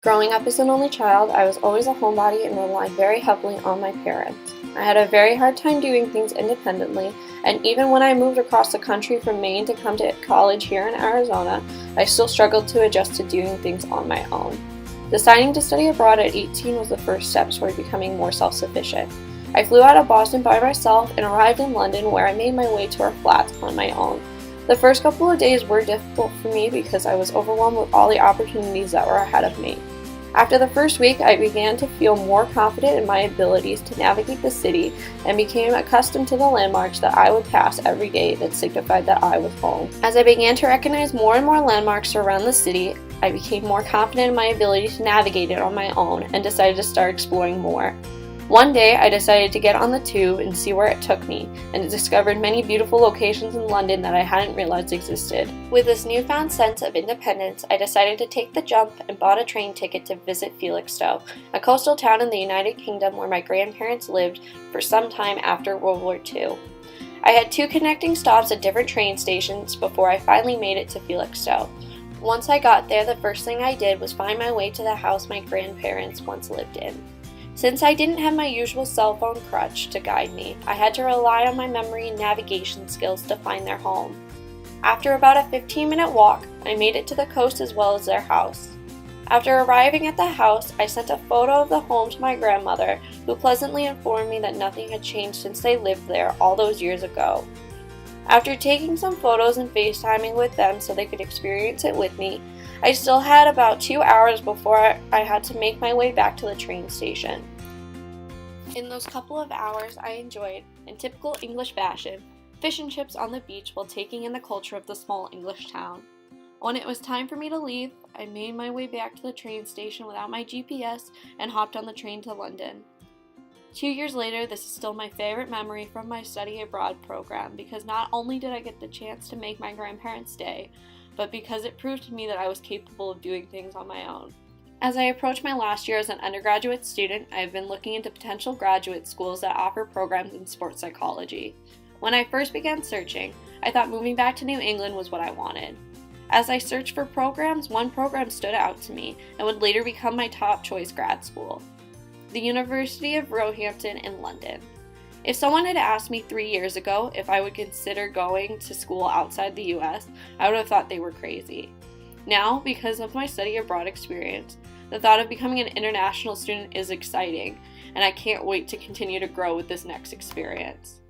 Growing up as an only child, I was always a homebody and relied very heavily on my parents. I had a very hard time doing things independently, and even when I moved across the country from Maine to come to college here in Arizona, I still struggled to adjust to doing things on my own. Deciding to study abroad at 18 was the first step toward becoming more self-sufficient. I flew out of Boston by myself and arrived in London, where I made my way to our flats on my own. The first couple of days were difficult for me because I was overwhelmed with all the opportunities that were ahead of me. After the first week, I began to feel more confident in my abilities to navigate the city and became accustomed to the landmarks that I would pass every day that signified that I was home. As I began to recognize more and more landmarks around the city, I became more confident in my ability to navigate it on my own and decided to start exploring more. One day, I decided to get on the tube and see where it took me, and discovered many beautiful locations in London that I hadn't realized existed. With this newfound sense of independence, I decided to take the jump and bought a train ticket to visit Felixstowe, a coastal town in the United Kingdom where my grandparents lived for some time after World War II. I had 2 connecting stops at different train stations before I finally made it to Felixstowe. Once I got there, the first thing I did was find my way to the house my grandparents once lived in. Since I didn't have my usual cell phone crutch to guide me, I had to rely on my memory and navigation skills to find their home. After about a 15-minute walk, I made it to the coast as well as their house. After arriving at the house, I sent a photo of the home to my grandmother, who pleasantly informed me that nothing had changed since they lived there all those years ago. After taking some photos and FaceTiming with them so they could experience it with me, I still had about 2 hours before I had to make my way back to the train station. In those couple of hours, I enjoyed, in typical English fashion, fish and chips on the beach while taking in the culture of the small English town. When it was time for me to leave, I made my way back to the train station without my GPS and hopped on the train to London. 2 years later, this is still my favorite memory from my study abroad program because not only did I get the chance to make my grandparents stay, but because it proved to me that I was capable of doing things on my own. As I approach my last year as an undergraduate student, I have been looking into potential graduate schools that offer programs in sports psychology. When I first began searching, I thought moving back to New England was what I wanted. As I searched for programs, one program stood out to me and would later become my top choice grad school: the University of Roehampton in London. If someone had asked me 3 years ago if I would consider going to school outside the US, I would have thought they were crazy. Now, because of my study abroad experience, the thought of becoming an international student is exciting, and I can't wait to continue to grow with this next experience.